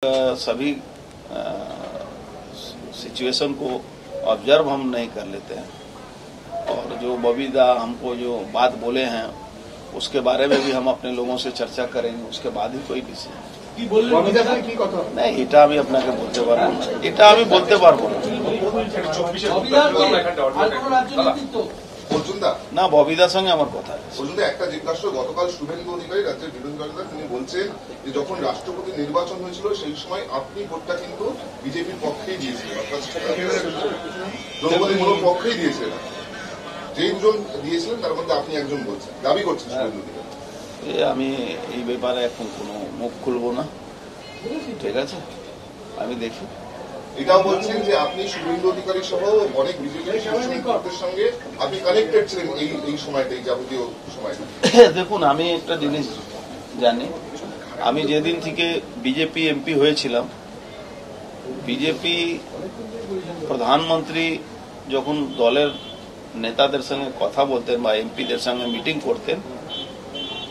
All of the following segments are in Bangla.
सभी सिचुएशन को ऑब्जर्व हम नहीं कर लेते हैं और जो बबीदा हमको जो बात बोले हैं उसके बारे में भी हम अपने लोगों से चर्चा करेंगे, उसके बाद ही कोई डिसीजन नहीं। এটা আমি আপনাকে বলতে পারবো না, এটা আমি বলতে পারবো না। ববিদার সঙ্গে আমার কথা একটা জিজ্ঞাসা, গতকাল শুভেন্দু অধিকারী রাজ্যের বিরোধী দলনেতা তিনি বলছেন যে যখন রাষ্ট্রপতি নির্বাচন হয়েছিল সেই সময় আপনি ভোটটা কিন্তু বিজেপির পক্ষেই দিয়েছিলেন, অর্থাৎ দ্রৌপদীর পক্ষেই দিয়েছিলেন। যে দুজন দিয়েছিলেন তার মধ্যে আপনি একজন বলছেন, দাবি করছেন শুভেন্দু অধিকারী। আমি এই ব্যাপারে এখন কোনো মুখ খুলবো না, ঠিক আছে? আমি দেখি। এটাও বলছেন যে আপনি শুভেন্দু অধিকারী সহ অনেক বিজেপির সঙ্গে আপনি কানেক্টেড ছিলেন এই সময়টাই, যাবতীয় সময়টা। দেখুন, আমি একটা জিনিস জানি, আমি যেদিন থেকে বিজেপি এমপি হয়েছিলাম, বিজেপি প্রধানমন্ত্রী যখন দলের নেতাদের সঙ্গে কথা বলতেন বা এমপিদের সঙ্গে মিটিং করতেন,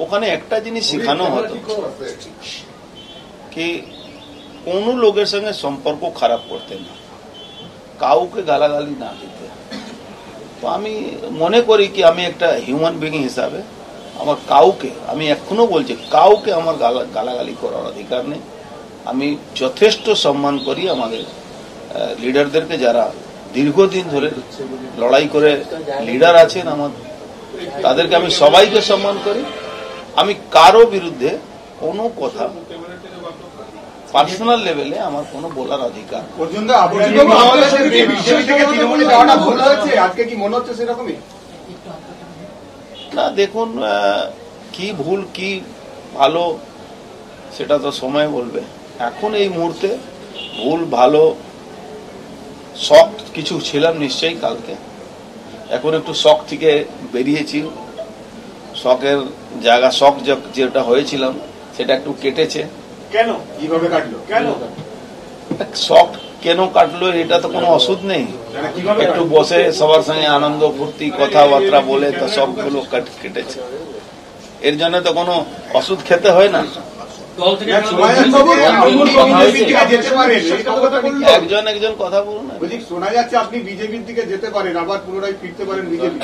ওখানে একটা জিনিস শেখানো হতো কি কোন লোকের সঙ্গে সম্পর্ক খারাপ করতেন না, কাউকে গালাগালি না দিতে। তো আমি মনে করি কি আমি একটা হিউম্যান বিং হিসাবে আমার কাউকে, আমি এখনো বলছি, কাউকে আমার গালাগালি করার অধিকার নেই। আমি যথেষ্ট সম্মান করি আমাদের লিডারদেরকে, যারা দীর্ঘদিন ধরে লড়াই করে লিডার আছেন আমার, তাদেরকে আমি সবাইকে সম্মান করি। আমি কারো বিরুদ্ধে কোনো কথা পার্সোনাল লেভেলে আমার কোনো বলার অধিকার না। দেখুন, কি ভুল কি ভালো সেটা তো সময় বলবে। এখন এই মুহূর্তে ভুল ভালো শখ কিছু ছিলাম নিশ্চয়ই কালকে, এখন একটু শখ থেকে বেরিয়েছি। শখের জায়গা, শখ যেটা হয়েছিলাম সেটা একটু কেটেছে। কেন কিভাবে কাটলো? কেন শখ কেন কাটলো এটা তো কোনো ওষুধ নেই। একটু বসে সবার সঙ্গে আনন্দ ফুর্তি কথাবার্তা বলে তো সবগুলো কেটেছে। এর জন্য তো কোনো ওষুধ খেতে হয় না। একজন একজন কথা বলুন। শোনা যাচ্ছে আপনি বিজেপির দিকে যেতে পারেন, আবার পুনরায় ফিরতে পারেন বিজেপি।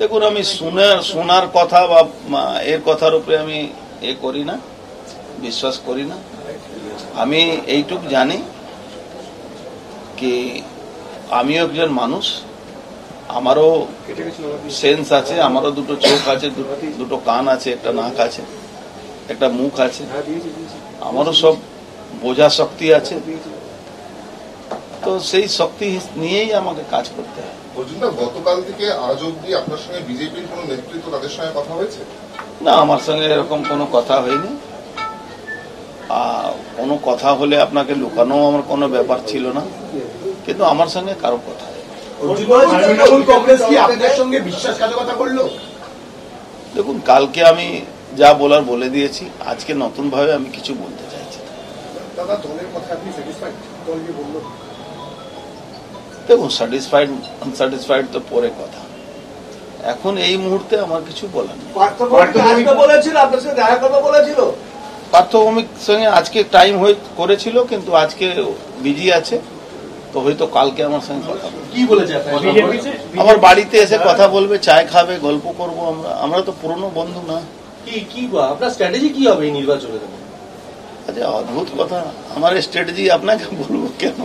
দেখুন, আমি শোনার কথা বা এর কথার উপরে আমি করি না, বিশ্বাস করি না। আমি এইটুক জানি কি আমিও একজন মানুষ, আমারও সেন্স আছে, আমারও দুটো চোখ আছে, দুটো কান আছে, একটা নাক আছে, একটা মুখ আছে, আমারও সব বোঝা শক্তি আছে। তো সেই শক্তি নিয়েই আমাকে কাজ করতে হয়। গতকাল থেকে আজ অব্দি আপনার সঙ্গে বিজেপির কোন নেতৃত্ব তাদের সঙ্গে কথা হয়েছে? না, আমার সঙ্গে এরকম কোনো কথা হয়নি। কোনো কথা হলে আপনাকে লুকানো আমার কোনো ব্যাপার ছিল না, কিন্তু আমার সঙ্গে কারো কথা দেখুন, কালকে আমি যা বলার বলে দিয়েছি, আজকে নতুন ভাবে আমি কিছু বলতে চাইছি। দেখুন, স্যাটিসফাইড আনস্যাটিসফাইড তো পরে কথা, এখন এই মুহূর্তে আমার কিছু বলার নেই। পার্থভৌমিক সঙ্গে আজকে টাইম করেছিল, কিন্তু আজকে বিজি আছে, তো হয়তো কালকে আমার সঙ্গে কথা কি বলেছে? আমার বাড়িতে এসে কথা বলবে, চায় খাবে, গল্প করবো। আমরা তো পুরনো বন্ধু না। কি আপনার স্ট্র্যাটেজি কি হবে এই নির্বাচনে? আচ্ছা, অদ্ভুত কথা, আমার স্ট্র্যাটেজি আপনাকে বলবো কেন?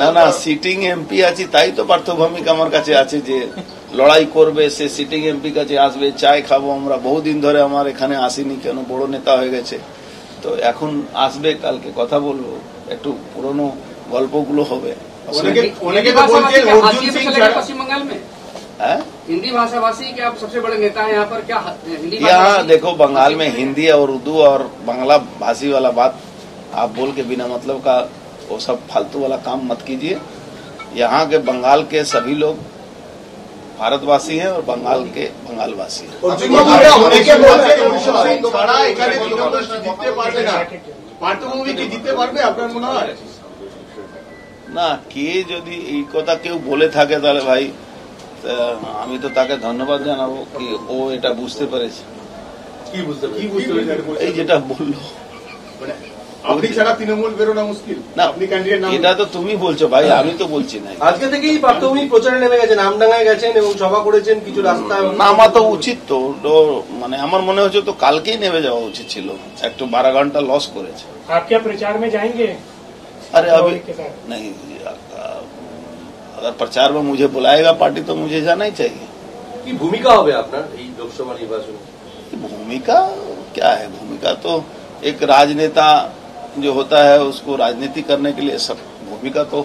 না না, সিটিং এমপি আছি, তাই তো পার্থভৌমিক আমার কাছে আছে যে লড়াই করবে, সে সিটিং এমপি কাছে আসবে, চায় খাবো। আমরা বহুদিন ধরে আমার এখানে আসিনি, কেন বড় নেতা হয়ে গেছে, তো এখন আসবে, কালকে কথা বলবো, একটু পুরনো গল্পগুলো হবে। हिंदी भाषाभाषी के आप सबसे बड़े नेता हैं यहाँ पर, क्या यहाँ देखो, बंगाल में हिंदी और उर्दू और बांग्ला भाषी वाला बात आप बोल के बिना मतलब का वो सब फालतू वाला काम मत कीजिए। यहाँ के बंगाल के सभी लोग भारतवासी हैं और बंगाल के बंगालवासी हैं। না, কে যদি এই কথা কেউ বলে থাকে তাহলে ভাই তা আমি তো তাকে ধন্যবাদ জানাবো কি ও এটা বুঝতে পেরেছে। কি বুঝতে কি পারছি বুঝতে পেরেছেন? এই যেটা বললো মানে আপনি ছাড়া তৃণমূল বেরোনো মুশকিল না, আপনি ক্যান্ডিডেট নাম এটা তো তুমি বলছো ভাই, আমি তো বলছি না। আজকে থেকেই প্রাথমিক প্রচারে নেমে গেছেন, আমডাঙ্গায় গেছেন এবং সভা করেছেন কিছু রাস্তা। নামা তো উচিত তো, মানে আমার মনে হচ্ছে তো কালকেই নেমে যাওয়া উচিত ছিল, একটু 12 घंटा लॉस করেছে। आप क्या प्रचार में जाएंगे? अरे अभी नहीं, अगर प्रचार में मुझे बुलाएगा पार्टी तो मुझे जाना ही चाहिए। কি ভূমিকা হবে আপনার এই লোকসভা নির্বাচনে? भूमिका क्या है, भूमिका तो एक राजनेता जो होता है उसको राजनीति करने के लिए सब भूमिका तो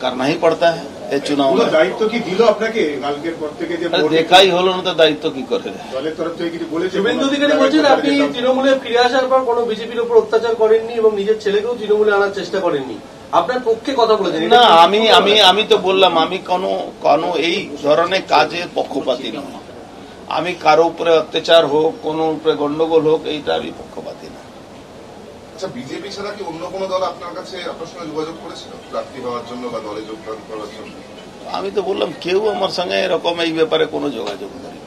करना ही पड़ता है ये चुनाव পুরো में। দায়িত্ব কি দিল আপনাকে কালকের পর থেকে যে अरे ভোট দেখাই হলো না তো দায়িত্ব কি করে। দলের তরফ থেকে কিছু বলেছে? শুভেন্দু অধিকারী বলছেন আপনি তৃণমূলে ফিরে আসার পর কোনো বিজেপির উপর অত্যাচার করেননি এবং নিজের ছেলেকেও তৃণমূলে আনার চেষ্টা করেননি, আপনার পক্ষে কথা বলেছেন। না, আমি তো বললাম আমি কোনো এই ধরনের কাজের পক্ষপাতী নই। আমি কারো উপরে অত্যাচার হোক, কোনো উপরে গন্ডগোল হোক, এইটা আমি পক্ষপাতী না। আচ্ছা, বিজেপি ছাড়া কি অন্য কোনো দল আপনার কাছে আপনার সঙ্গে যোগাযোগ করেছিল প্রার্থী হওয়ার জন্য বা দলে যোগদান করার জন্য? আমি তো বললাম কেউ আমার সঙ্গে এরকম এই ব্যাপারে কোনো যোগাযোগ করেনি।